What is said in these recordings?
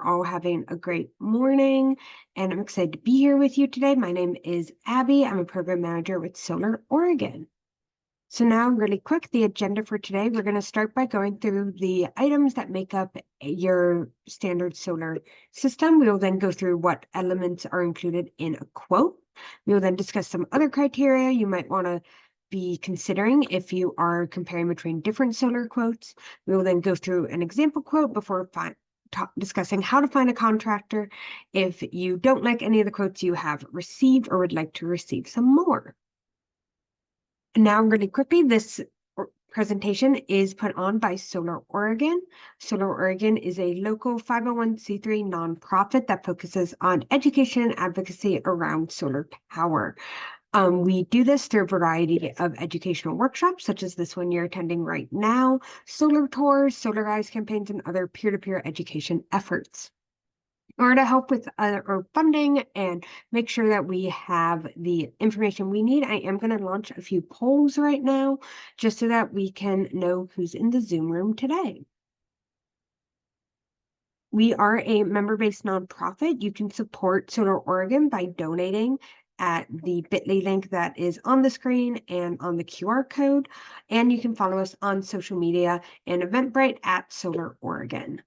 all having a great morning, and I'm excited to be here with you today. My name is Abby. I'm a program manager with Solar Oregon. So now really quick, the agenda for today, we're going to start by going through the items that make up your standard solar system. We will then go through what elements are included in a quote. We will then discuss some other criteria you might want to be considering if you are comparing between different solar quotes. We will then go through an example quote before discussing how to find a contractor if you don't like any of the quotes you have received or would like to receive some more. Now, really quickly, this presentation is put on by Solar Oregon. Solar Oregon is a local 501c3 nonprofit that focuses on education and advocacy around solar power. We do this through a variety of educational workshops, such as this one you're attending right now, solar tours, solar rise campaigns, and other peer-to-peer education efforts. In order to help with our funding and make sure that we have the information we need, I am going to launch a few polls right now, just so that we can know who's in the Zoom room today. We are a member-based nonprofit. You can support Solar Oregon by donating at the bit.ly link that is on the screen and on the QR code. And you can follow us on social media and Eventbrite at Solar Oregon.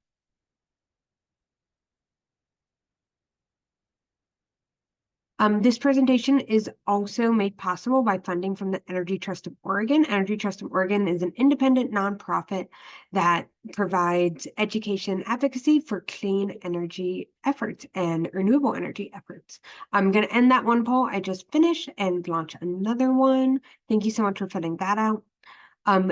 This presentation is also made possible by funding from the Energy Trust of Oregon. Energy Trust of Oregon is an independent nonprofit that provides education advocacy for clean energy efforts and renewable energy efforts. I'm going to end that one poll I just finished and launch another one. Thank you so much for filling that out.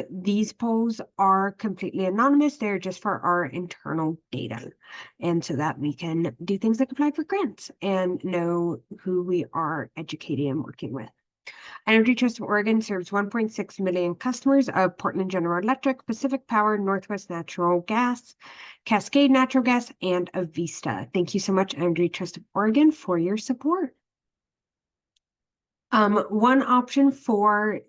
These polls are completely anonymous. They're just for our internal data. And so that we can do things like apply for grants and know who we are educating and working with. Energy Trust of Oregon serves 1.6 million customers of Portland General Electric, Pacific Power, Northwest Natural Gas, Cascade Natural Gas, and Avista. Thank you so much, Energy Trust of Oregon, for your support. One option for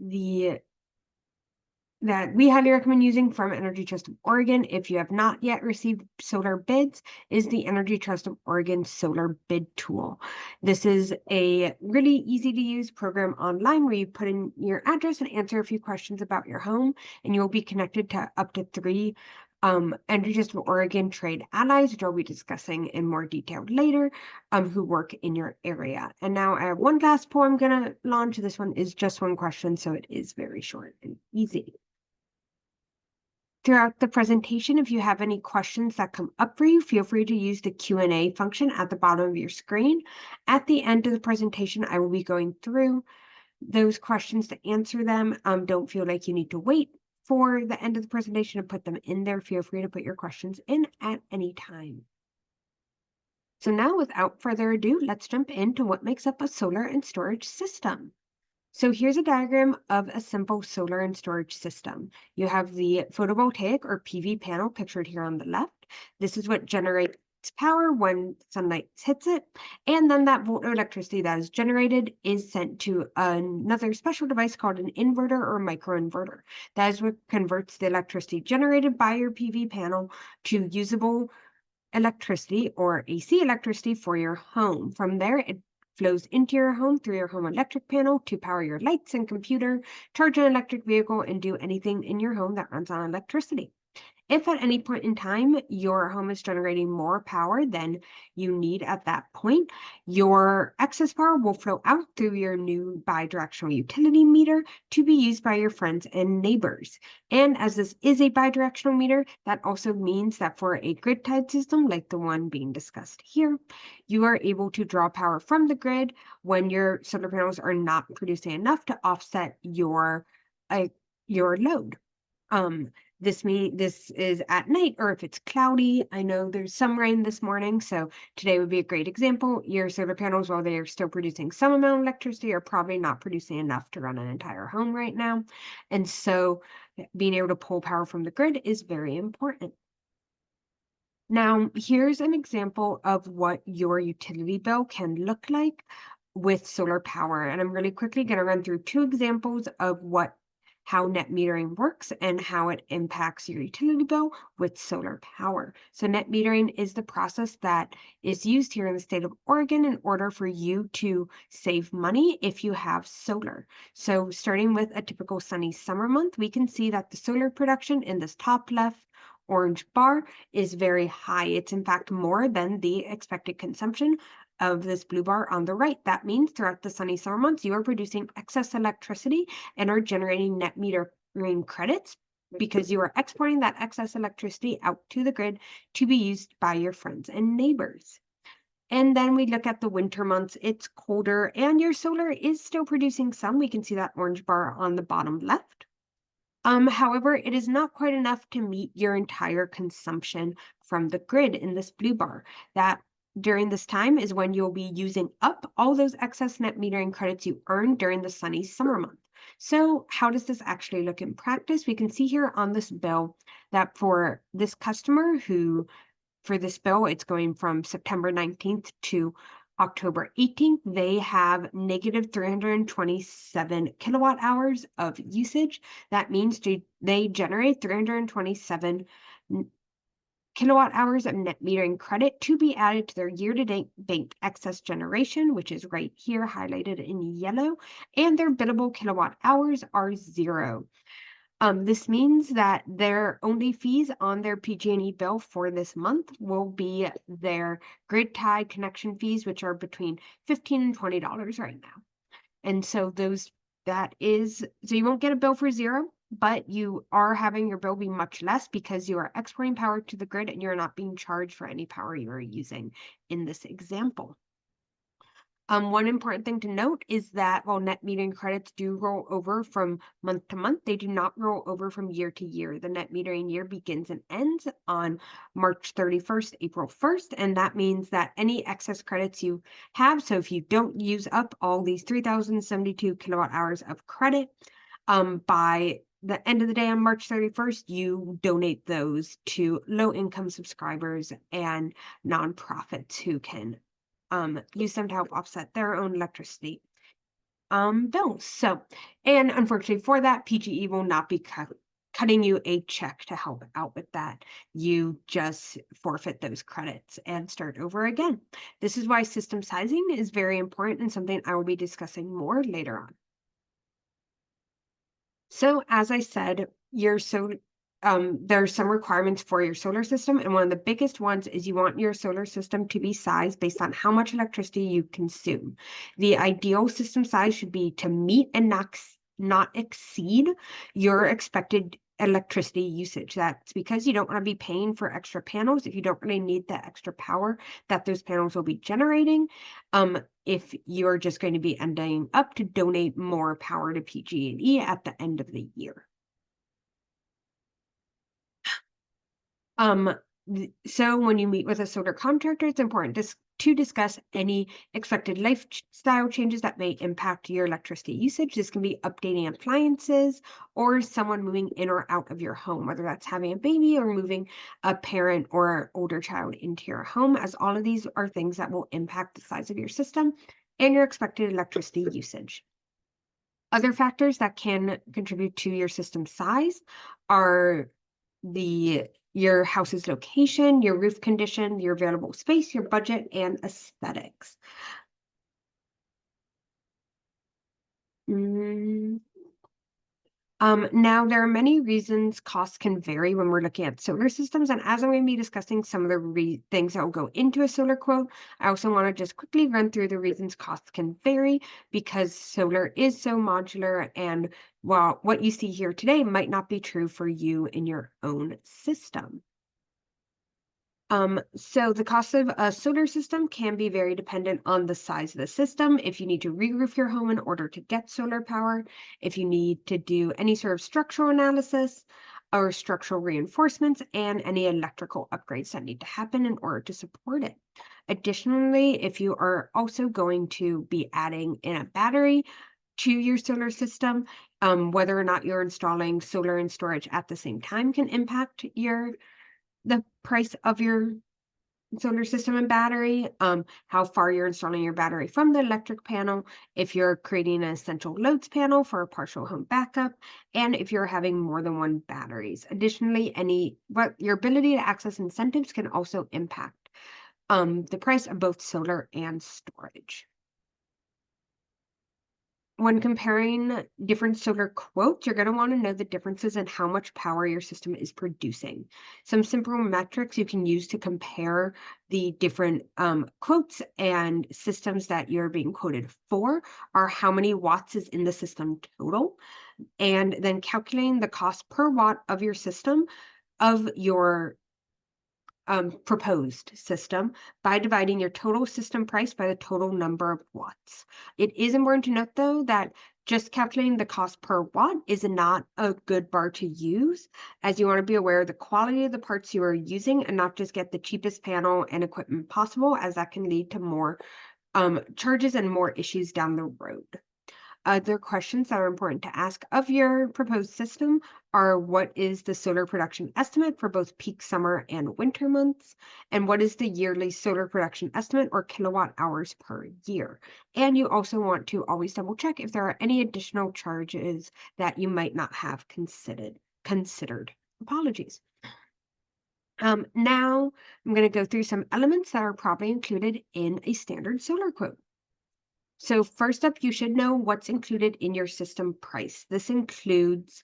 that we highly recommend using from Energy Trust of Oregon if you have not yet received solar bids is the Energy Trust of Oregon Solar Bid Tool. This is a really easy to use program online where you put in your address and answer a few questions about your home, and you'll be connected to up to 3 Energy Trust of Oregon trade allies, which I'll be discussing in more detail later, who work in your area. And now I have one last poll I'm going to launch. This one is just one question, so it is very short and easy. Throughout the presentation, if you have any questions that come up for you, feel free to use the Q&A function at the bottom of your screen. At the end of the presentation, I will be going through those questions to answer them. Don't feel like you need to wait for the end of the presentation to put them in there. Feel free to put your questions in at any time. So now, without further ado, let's jump into what makes up a solar and storage system. So here's a diagram of a simple solar and storage system. You have the photovoltaic or PV panel pictured here on the left. This is what generates power when sunlight hits it. And then that volt of electricity that is generated is sent to another special device called an inverter or microinverter. That is what converts the electricity generated by your PV panel to usable electricity or AC electricity for your home. From there, it flows into your home through your home electric panel to power your lights and computer, charge an electric vehicle, and do anything in your home that runs on electricity. If at any point in time your home is generating more power than you need at that point, your excess power will flow out through your new bidirectional utility meter to be used by your friends and neighbors. And as this is a bidirectional meter, that also means that for a grid-tied system like the one being discussed here, you are able to draw power from the grid when your solar panels are not producing enough to offset your load. This is at night, or if it's cloudy. I know there's some rain this morning, so today would be a great example. Your solar panels, while they are still producing some amount of electricity, are probably not producing enough to run an entire home right now. And so being able to pull power from the grid is very important. Now, here's an example of what your utility bill can look like with solar power. And I'm really quickly going to run through 2 examples of what how net metering works and how it impacts your utility bill with solar power. So net metering is the process that is used here in the state of Oregon in order for you to save money if you have solar. So starting with a typical sunny summer month, we can see that the solar production in this top left orange bar is very high. It's in fact more than the expected consumption of this blue bar on the right. That means throughout the sunny summer months, you are producing excess electricity and are generating net metering credits because you are exporting that excess electricity out to the grid to be used by your friends and neighbors. And then we look at the winter months, it's colder and your solar is still producing some. We can see that orange bar on the bottom left. However, it is not quite enough to meet your entire consumption from the grid in this blue bar. That during this time is when you'll be using up all those excess net metering credits you earned during the sunny summer month. So how does this actually look in practice? We can see here on this bill that for this customer who, for this bill, it's going from September 19th to October 18th, they have negative 327 kilowatt hours of usage. That means they generate 327 kilowatt hours of net metering credit to be added to their year-to-date bank excess generation, which is right here highlighted in yellow, and their billable kilowatt hours are 0. This means that their only fees on their PG&E bill for this month will be their grid tie connection fees, which are between $15 and $20 right now. And so so you won't get a bill for 0, but you are having your bill be much less because you are exporting power to the grid and you're not being charged for any power you are using in this example. One important thing to note is that while net metering credits do roll over from month to month, they do not roll over from year to year. The net metering year begins and ends on March 31st, April 1st, and that means that any excess credits you have, so if you don't use up all these 3,072 kilowatt hours of credit, by the end of the day on March 31st, you donate those to low-income subscribers and nonprofits who can use them to help offset their own electricity bills. So, and unfortunately for that, PGE will not be cutting you a check to help out with that. You just forfeit those credits and start over again. This is why system sizing is very important and something I will be discussing more later on. So as I said, there are some requirements for your solar system, and one of the biggest ones is you want your solar system to be sized based on how much electricity you consume. The ideal system size should be to meet and not exceed your expected electricity usage. That's because you don't want to be paying for extra panels if you don't really need the extra power that those panels will be generating. If you're just going to be ending up to donate more power to PG&E at the end of the year. So when you meet with a solar contractor, it's important to discuss any expected lifestyle changes that may impact your electricity usage. This can be updating appliances or someone moving in or out of your home, whether that's having a baby or moving a parent or older child into your home, as all of these are things that will impact the size of your system and your expected electricity usage. Other factors that can contribute to your system size are your house's location, your roof condition, your available space, your budget, and aesthetics. Now, there are many reasons costs can vary when we're looking at solar systems, and as I'm going to be discussing some of the things that will go into a solar quote, I also want to just quickly run through the reasons costs can vary because solar is so modular, and while what you see here today might not be true for you in your own system. So the cost of a solar system can be very dependent on the size of the system. If you need to re-roof your home in order to get solar power, if you need to do any sort of structural analysis or structural reinforcements, and any electrical upgrades that need to happen in order to support it. Additionally, if you are also going to be adding in a battery to your solar system, whether or not you're installing solar and storage at the same time can impact the price of your solar system and battery, how far you're installing your battery from the electric panel, if you're creating an essential loads panel for a partial home backup, and if you're having more than one batteries. Additionally, your ability to access incentives can also impact the price of both solar and storage. When comparing different solar quotes, you're going to want to know the differences in how much power your system is producing. Some simple metrics you can use to compare the different quotes and systems that you're being quoted for are how many watts is in the system total, and then calculating the cost per watt of your system of your proposed system by dividing your total system price by the total number of watts. It is important to note, though, that just calculating the cost per watt is not a good bar to use, as you want to be aware of the quality of the parts you are using and not just get the cheapest panel and equipment possible, as that can lead to more charges and more issues down the road. Other questions that are important to ask of your proposed system are: what is the solar production estimate for both peak summer and winter months? And what is the yearly solar production estimate or kilowatt hours per year? And you also want to always double check if there are any additional charges that you might not have considered. Apologies. Now I'm going to go through some elements that are probably included in a standard solar quote. So first up, you should know what's included in your system price. This includes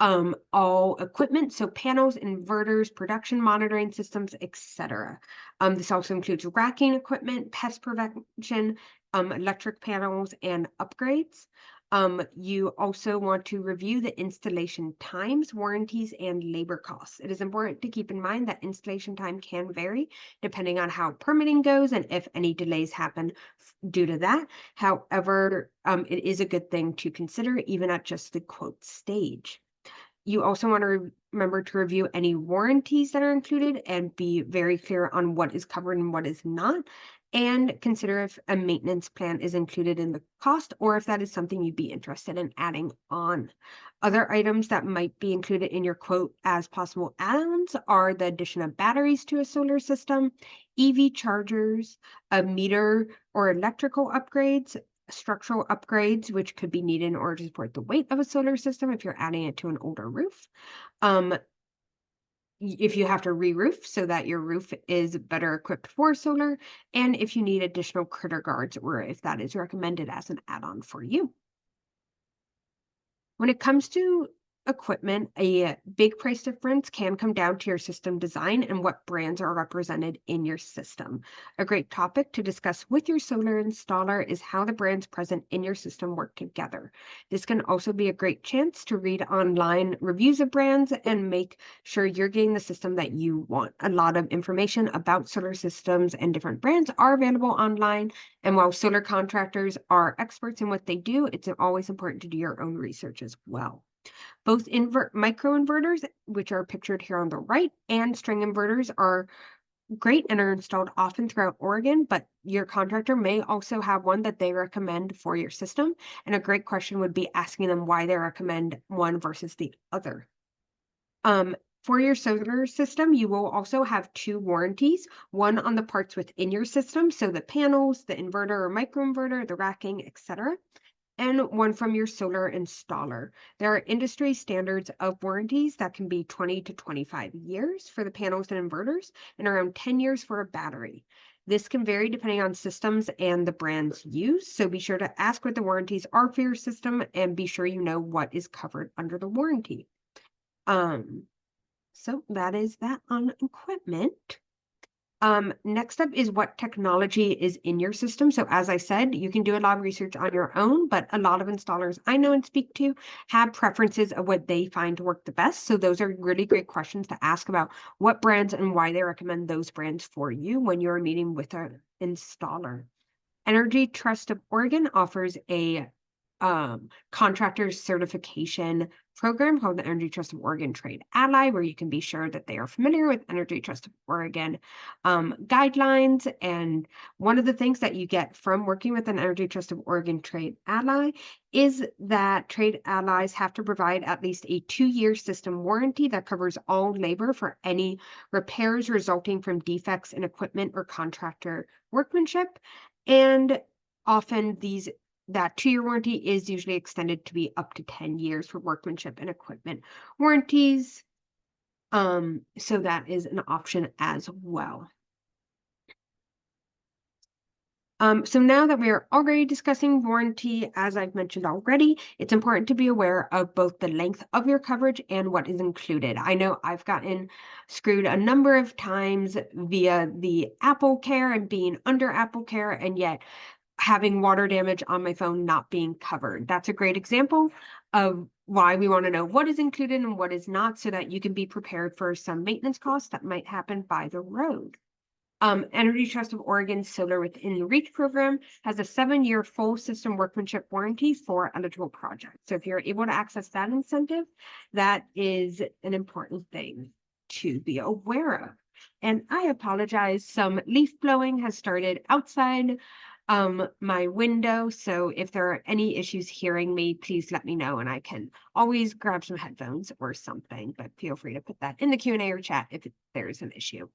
all equipment, so panels, inverters, production monitoring systems, etc. This also includes racking equipment, pest prevention, electric panels, and upgrades. You also want to review the installation times, warranties, and labor costs. It is important to keep in mind that installation time can vary depending on how permitting goes and if any delays happen due to that. However, it is a good thing to consider even at just the quote stage. You also want to remember to review any warranties that are included and be very clear on what is covered and what is not, and consider if a maintenance plan is included in the cost or if that is something you'd be interested in adding on. Other items that might be included in your quote as possible add-ons are the addition of batteries to a solar system, EV chargers, a meter or electrical upgrades, structural upgrades, which could be needed in order to support the weight of a solar system if you're adding it to an older roof. If you have to re-roof so that your roof is better equipped for solar, and if you need additional critter guards or if that is recommended as an add-on for you. When it comes to equipment, a big price difference can come down to your system design and what brands are represented in your system. A great topic to discuss with your solar installer is how the brands present in your system work together. This can also be a great chance to read online reviews of brands and make sure you're getting the system that you want. A lot of information about solar systems and different brands are available online, and while solar contractors are experts in what they do, it's always important to do your own research as well. Both microinverters, which are pictured here on the right, and string inverters are great and are installed often throughout Oregon, but your contractor may also have one that they recommend for your system. And a great question would be asking them why they recommend one versus the other. For your solar system, you will also have 2 warranties, one on the parts within your system, so the panels, the inverter or microinverter, the racking, etc., and one from your solar installer. There are industry standards of warranties that can be 20 to 25 years for the panels and inverters and around 10 years for a battery. This can vary depending on systems and the brands used, so be sure to ask what the warranties are for your system and be sure you know what is covered under the warranty. So that is that on equipment. Next up is what technology is in your system. So as I said, you can do a lot of research on your own, but a lot of installers I know and speak to have preferences of what they find to work the best. So those are really great questions to ask about what brands and why they recommend those brands for you when you're meeting with an installer. Energy Trust of Oregon offers a contractor certification program called the Energy Trust of Oregon Trade Ally, where you can be sure that they are familiar with Energy Trust of Oregon guidelines. And one of the things that you get from working with an Energy Trust of Oregon Trade Ally is that trade allies have to provide at least a 2-year system warranty that covers all labor for any repairs resulting from defects in equipment or contractor workmanship. And often that 2-year warranty is usually extended to be up to 10 years for workmanship and equipment warranties. So that is an option as well. So now that we are already discussing warranty, as I've mentioned already, it's important to be aware of both the length of your coverage and what is included. I know I've gotten screwed a number of times via the Apple Care and being under Apple Care, and yet having water damage on my phone not being covered. That's a great example of why we want to know what is included and what is not, so that you can be prepared for some maintenance costs that might happen by the road. Energy Trust of Oregon Solar Within Reach program has a 7-year full system workmanship warranty for eligible projects. So if you're able to access that incentive, that is an important thing to be aware of. And I apologize, some leaf blowing has started outside my window. So if there are any issues hearing me, please let me know, and I can always grab some headphones or something, but feel free to put that in the Q&A or chat if there's an issue.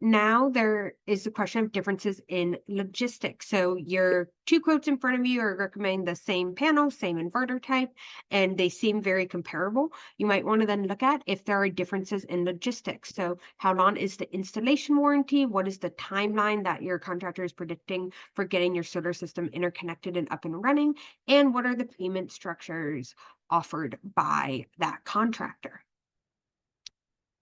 Now there is the question of differences in logistics. So your 2 quotes in front of you are recommending the same panel, same inverter type, and they seem very comparable. You might want to then look at if there are differences in logistics. So how long is the installation warranty? What is the timeline that your contractor is predicting for getting your solar system interconnected and up and running? And what are the payment structures offered by that contractor?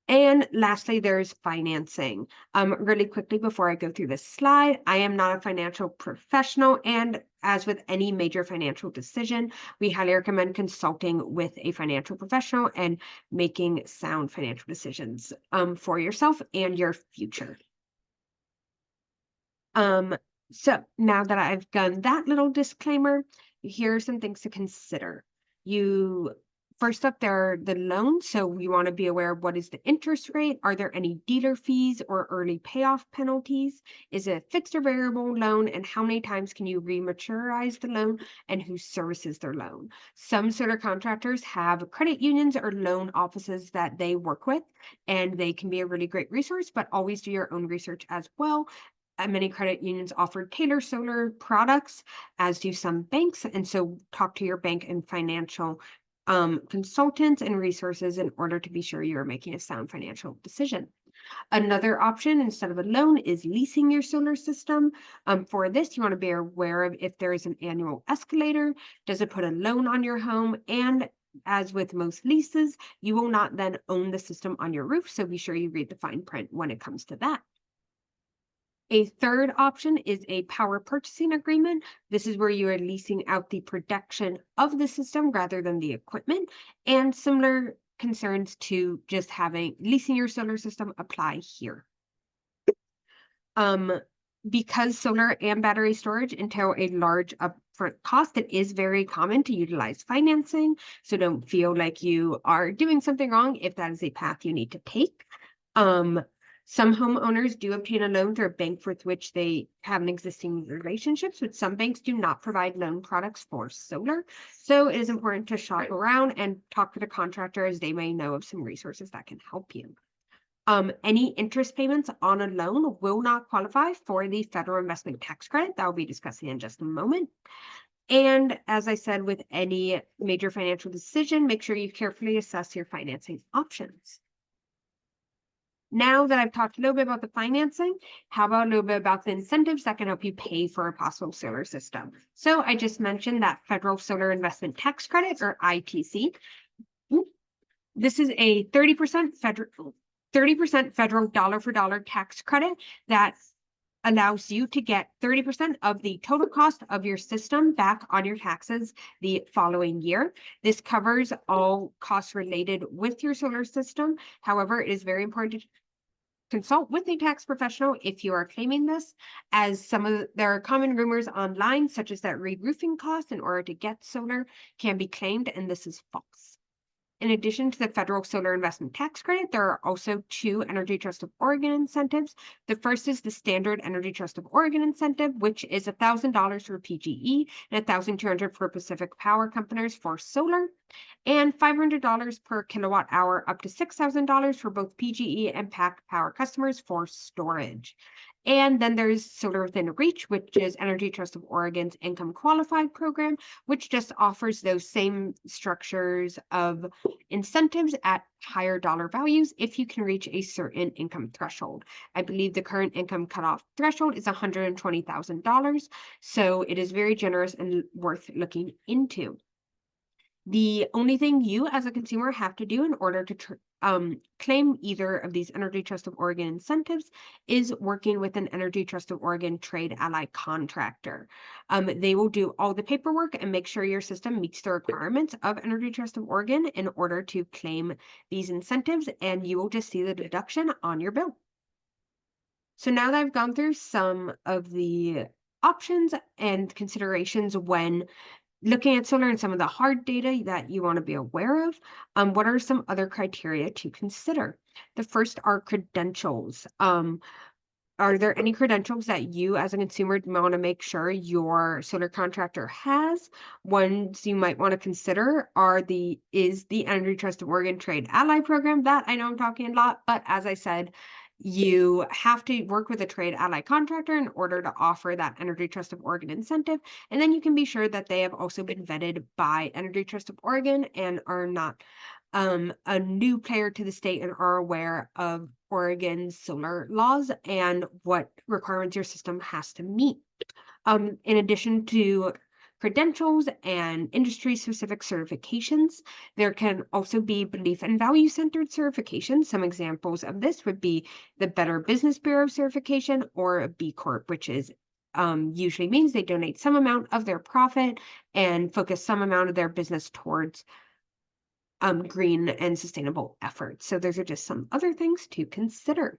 And lastly, there's financing. Really quickly before I go through this slide, I am not a financial professional, and as with any major financial decision, we highly recommend consulting with a financial professional and making sound financial decisions for yourself and your future. So now that I've done that little disclaimer, here are some things to consider. First up, there are the loans. So you want to be aware of what is the interest rate. Are there any dealer fees or early payoff penalties? Is it a fixed or variable loan? And how many times can you rematurize the loan, and who services their loan? Some solar contractors have credit unions or loan offices that they work with, and they can be a really great resource, but always do your own research as well. Many credit unions offer tailored solar products, as do some banks. And so talk to your bank and financial consultants and resources in order to be sure you are making a sound financial decision. Another option instead of a loan is leasing your solar system. For this, you want to be aware of if there is an annual escalator. Does it put a loan on your home? And as with most leases, you will not then own the system on your roof. So be sure you read the fine print when it comes to that. A third option is a power purchasing agreement. This is where you are leasing out the production of the system rather than the equipment, and similar concerns to just leasing your solar system apply here. Because solar and battery storage entail a large upfront cost, it is very common to utilize financing. So don't feel like you are doing something wrong if that is a path you need to take. Some homeowners do obtain a loan through a bank with which they have an existing relationship, but some banks do not provide loan products for solar. So it is important to shop around and talk with a contractor, as they may know of some resources that can help you. Any interest payments on a loan will not qualify for the federal investment tax credit that we'll be discussing in just a moment. And as I said, with any major financial decision, make sure you carefully assess your financing options. Now that I've talked a little bit about the financing, how about a little bit about the incentives that can help you pay for a possible solar system? So I just mentioned that federal solar investment tax credit, or ITC. This is a 30% federal dollar for dollar tax credit that allows you to get 30% of the total cost of your system back on your taxes the following year. This covers all costs related with your solar system. However, it is very important consult with a tax professional if you are claiming this, as there are common rumors online, such as that re-roofing costs in order to get solar can be claimed, and this is false. In addition to the federal solar investment tax credit, there are also two Energy Trust of Oregon incentives. The first is the standard Energy Trust of Oregon incentive, which is $1,000 for PGE and $1,200 for Pacific Power Companies for solar, and $500 per kilowatt hour up to $6,000 for both PGE and PAC Power customers for storage. And then there's Solar Within Reach, which is Energy Trust of Oregon's income qualified program, which just offers those same structures of incentives at higher dollar values if you can reach a certain income threshold. I believe the current income cutoff threshold is $120,000, so it is very generous and worth looking into. The only thing you as a consumer have to do in order to claim either of these Energy Trust of Oregon incentives is working with an Energy Trust of Oregon trade ally contractor. They will do all the paperwork and make sure your system meets the requirements of Energy Trust of Oregon in order to claim these incentives, and you will just see the deduction on your bill. So now that I've gone through some of the options and considerations when looking at solar and some of the hard data that you want to be aware of, what are some other criteria to consider? The first are credentials. Are there any credentials that you as a consumer want to make sure your solar contractor has? Ones you might want to consider is the Energy Trust of Oregon Trade Ally Program. That I know I'm talking a lot, but as I said, you have to work with a trade ally contractor in order to offer that Energy Trust of Oregon incentive. And then you can be sure that they have also been vetted by Energy Trust of Oregon and are not a new player to the state and are aware of Oregon's solar laws and what requirements your system has to meet. In addition to credentials and industry-specific certifications, there can also be belief and value-centered certifications. Some examples of this would be the Better Business Bureau certification or a B Corp, which is usually means they donate some amount of their profit and focus some amount of their business towards green and sustainable efforts. So those are just some other things to consider.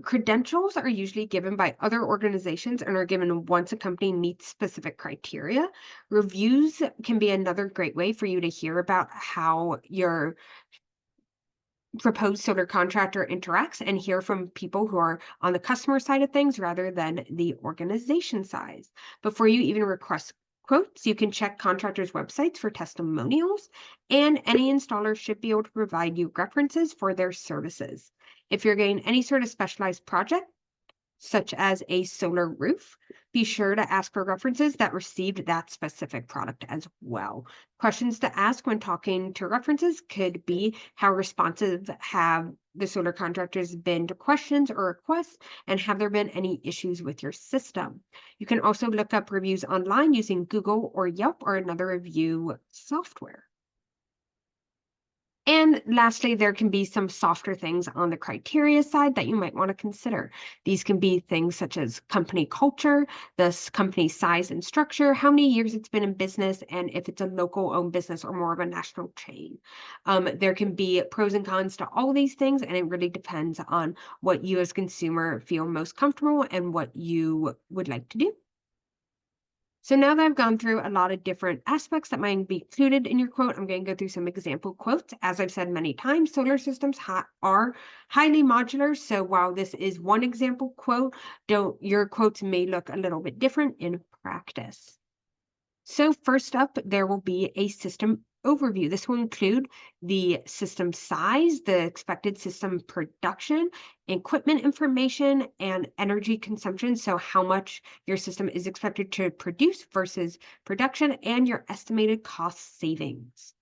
Credentials are usually given by other organizations and are given once a company meets specific criteria. Reviews can be another great way for you to hear about how your proposed solar contractor interacts and hear from people who are on the customer side of things rather than the organization side. Before you even request quotes, you can check contractors' websites for testimonials, and any installer should be able to provide you references for their services. If you're getting any sort of specialized project, such as a solar roof, be sure to ask for references that received that specific product as well. Questions to ask when talking to references could be how responsive have the solar contractors been to questions or requests, and have there been any issues with your system? You can also look up reviews online using Google or Yelp or another review software. And lastly, there can be some softer things on the criteria side that you might want to consider. These can be things such as company culture, the company size and structure, how many years it's been in business, and if it's a local owned business or more of a national chain. There can be pros and cons to all of these things, and it really depends on what you as consumer feel most comfortable and what you would like to do. So now that I've gone through a lot of different aspects that might be included in your quote, I'm going to go through some example quotes. As I've said many times, solar systems are highly modular. So while this is one example quote, your quotes may look a little bit different in practice. So first up, there will be a system overview. This will include the system size, the expected system production, equipment information, and energy consumption. So how much your system is expected to produce versus production, and your estimated cost savings.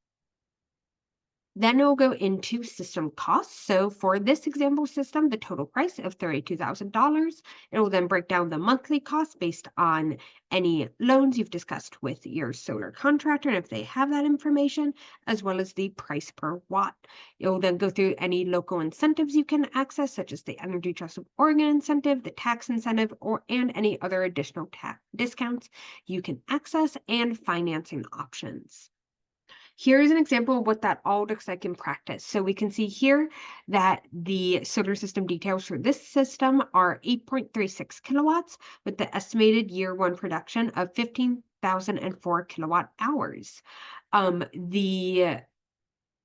Then we'll go into system costs. So for this example system, the total price of $32,000. It will then break down the monthly cost based on any loans you've discussed with your solar contractor, and if they have that information, as well as the price per watt. It will then go through any local incentives you can access, such as the Energy Trust of Oregon incentive, the tax incentive, and any other additional tax discounts you can access, and financing options. Here's an example of what that all looks like in practice. So we can see here that the solar system details for this system are 8.36 kilowatts with the estimated year one production of 15,004 kilowatt hours. The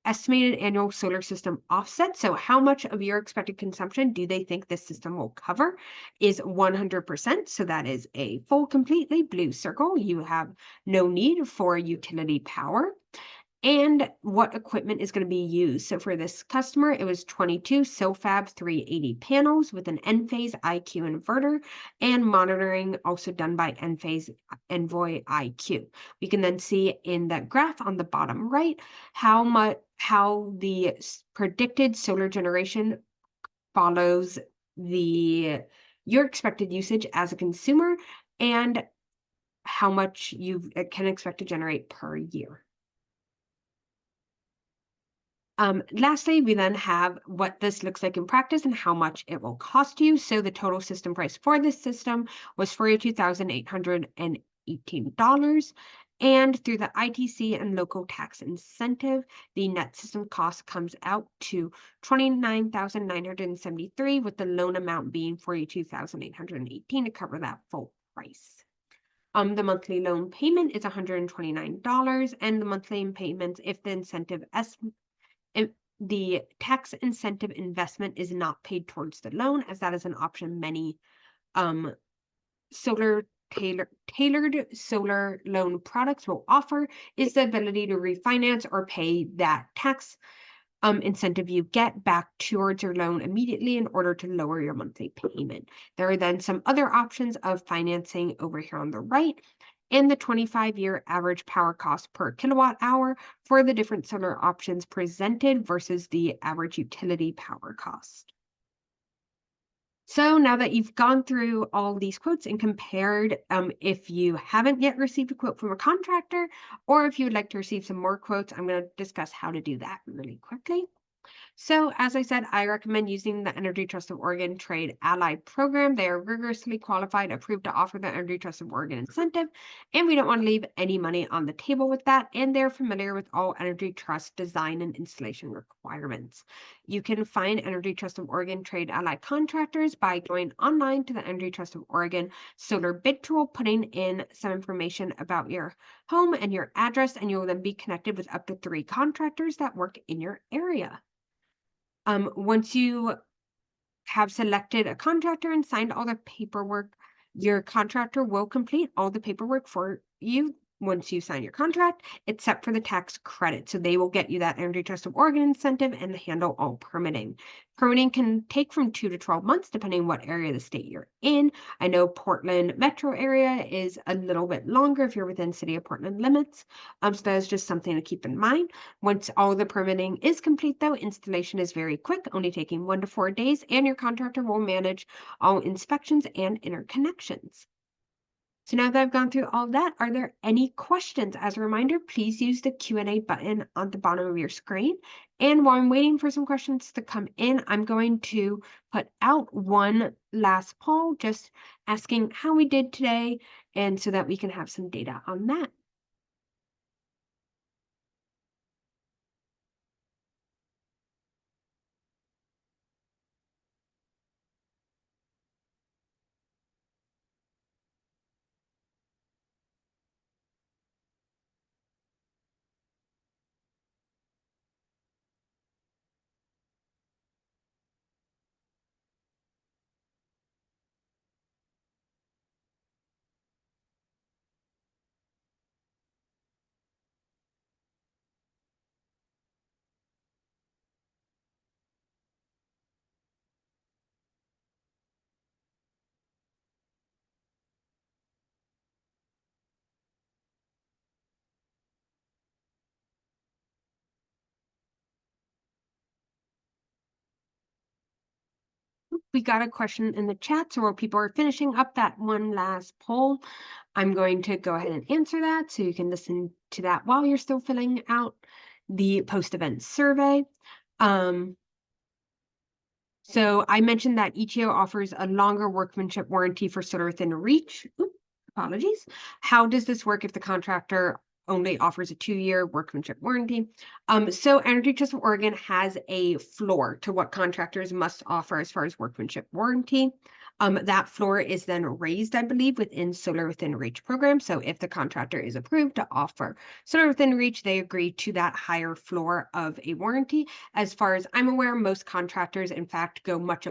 estimated annual solar system offset, so how much of your expected consumption do they think this system will cover, is 100%. So that is a full, completely blue circle. You have no need for utility power. And what equipment is going to be used. So for this customer, it was 22 SoFab 380 panels with an Enphase IQ inverter and monitoring also done by Enphase Envoy IQ. We can then see in that graph on the bottom right how the predicted solar generation follows your expected usage as a consumer and how much you can expect to generate per year. Lastly, we then have what this looks like in practice and how much it will cost you. So the total system price for this system was $42,818. And through the ITC and local tax incentive, the net system cost comes out to $29,973, with the loan amount being $42,818 to cover that full price. The monthly loan payment is $129, and the monthly payments, if the incentive if the tax incentive investment is not paid towards the loan, as that is an option many tailored solar loan products will offer, is the ability to refinance or pay that tax incentive you get back towards your loan immediately in order to lower your monthly payment. There are then some other options of financing over here on the right, and the 25-year average power cost per kilowatt hour for the different solar options presented versus the average utility power cost. So now that you've gone through all these quotes and compared, if you haven't yet received a quote from a contractor, or if you would like to receive some more quotes, I'm going to discuss how to do that really quickly. So, as I said, I recommend using the Energy Trust of Oregon Trade Ally program. They are rigorously qualified, approved to offer the Energy Trust of Oregon incentive, and we don't want to leave any money on the table with that. And they're familiar with all Energy Trust design and installation requirements. You can find Energy Trust of Oregon Trade Ally contractors by going online to the Energy Trust of Oregon solar bid tool, putting in some information about your home and your address, and you'll then be connected with up to 3 contractors that work in your area. Once you have selected a contractor and signed all the paperwork, your contractor will complete all the paperwork for you. Once you sign your contract, except for the tax credit. So they will get you that Energy Trust of Oregon incentive and handle all permitting. Permitting can take from 2 to 12 months, depending on what area of the state you're in. I know Portland metro area is a little bit longer if you're within city of Portland limits. So that is just something to keep in mind. Once all the permitting is complete, though, installation is very quick, only taking 1 to 4 days, and your contractor will manage all inspections and interconnections. So now that I've gone through all that, are there any questions? As a reminder, please use the Q&A button on the bottom of your screen. And while I'm waiting for some questions to come in, I'm going to put out one last poll, just asking how we did today, and so that we can have some data on that. We got a question in the chat, so while people are finishing up that one last poll, I'm going to go ahead and answer that, so you can listen to that while you're still filling out the post-event survey. So I mentioned that ETO offers a longer workmanship warranty for solar within reach. Apologies. How does this work if the contractor only offers a 2-year workmanship warranty. So Energy Trust of Oregon has a floor to what contractors must offer as far as workmanship warranty. That floor is then raised, I believe, within Solar Within Reach program. So if the contractor is approved to offer Solar Within Reach, they agree to that higher floor of a warranty. As far as I'm aware, most contractors, in fact, go much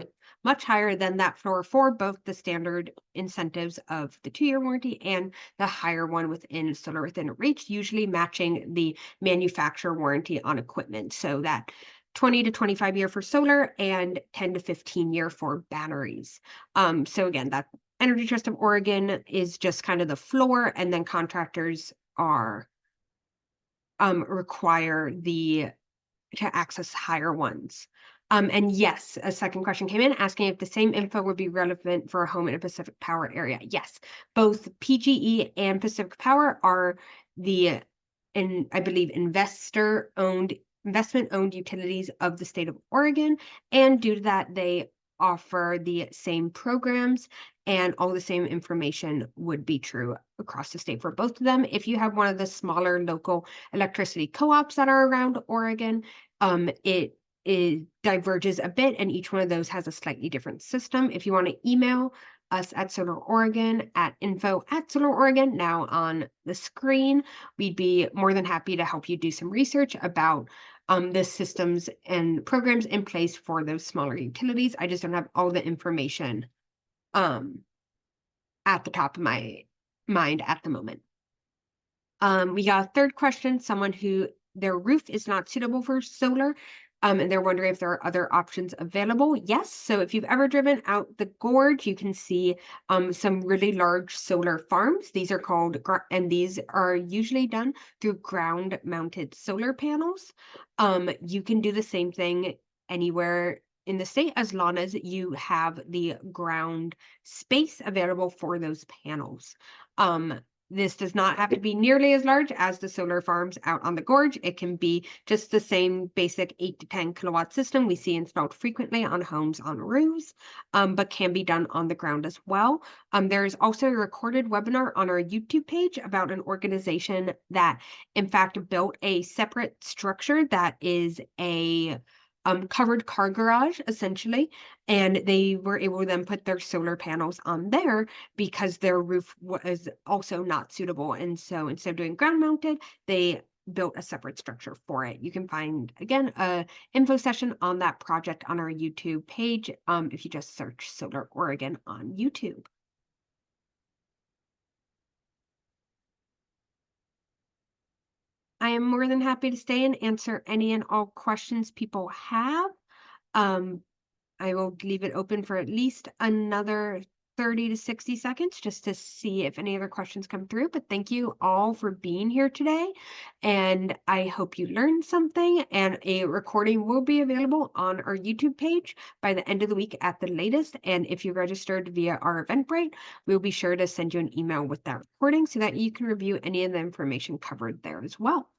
higher than that floor for both the standard incentives of the 2-year warranty and the higher one within Solar Within Reach, usually matching the manufacturer warranty on equipment. So that 20 to 25 year for solar and 10 to 15 year for batteries. So again, that Energy Trust of Oregon is just kind of the floor, and then contractors are require to access higher ones. And yes, a second question came in asking if the same info would be relevant for a home in a Pacific Power area. Yes, both PGE and Pacific Power are I believe, investment-owned utilities of the state of Oregon. And due to that, they offer the same programs, and all the same information would be true across the state for both of them. If you have one of the smaller local electricity co-ops that are around Oregon, it diverges a bit, and each one of those has a slightly different system. If you want to email us at Solar Oregon at info@Solar Oregon, now on the screen, we'd be more than happy to help you do some research about the systems and programs in place for those smaller utilities. I just don't have all the information at the top of my mind at the moment. We got a third question, someone who their roof is not suitable for solar, and they're wondering if there are other options available. Yes, so if you've ever driven out the gorge, you can see some really large solar farms. These are called, and these are usually done through ground-mounted solar panels. You can do the same thing anywhere in the state as long as you have the ground space available for those panels. This does not have to be nearly as large as the solar farms out on the gorge. It can be just the same basic 8 to 10 kilowatt system we see installed frequently on homes on roofs, but can be done on the ground as well. There is also a recorded webinar on our YouTube page about an organization that, in fact, built a separate structure that is a covered car garage, essentially, and they were able to then put their solar panels on there because their roof was also not suitable. And so instead of doing ground mounted, they built a separate structure for it. You can find, again, a info session on that project on our YouTube page if you just search Solar Oregon on YouTube. I am more than happy to stay and answer any and all questions people have. Um, I will leave it open for at least another 30 to 60 seconds just to see if any other questions come through. But thank you all for being here today. And I hope you learned something. And a recording will be available on our YouTube page by the end of the week at the latest. And if you registered via our Eventbrite, we'll be sure to send you an email with that recording so that you can review any of the information covered there as well.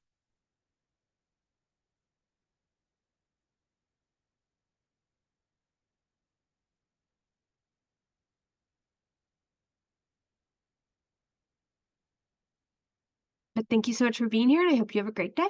But thank you so much for being here, and I hope you have a great day.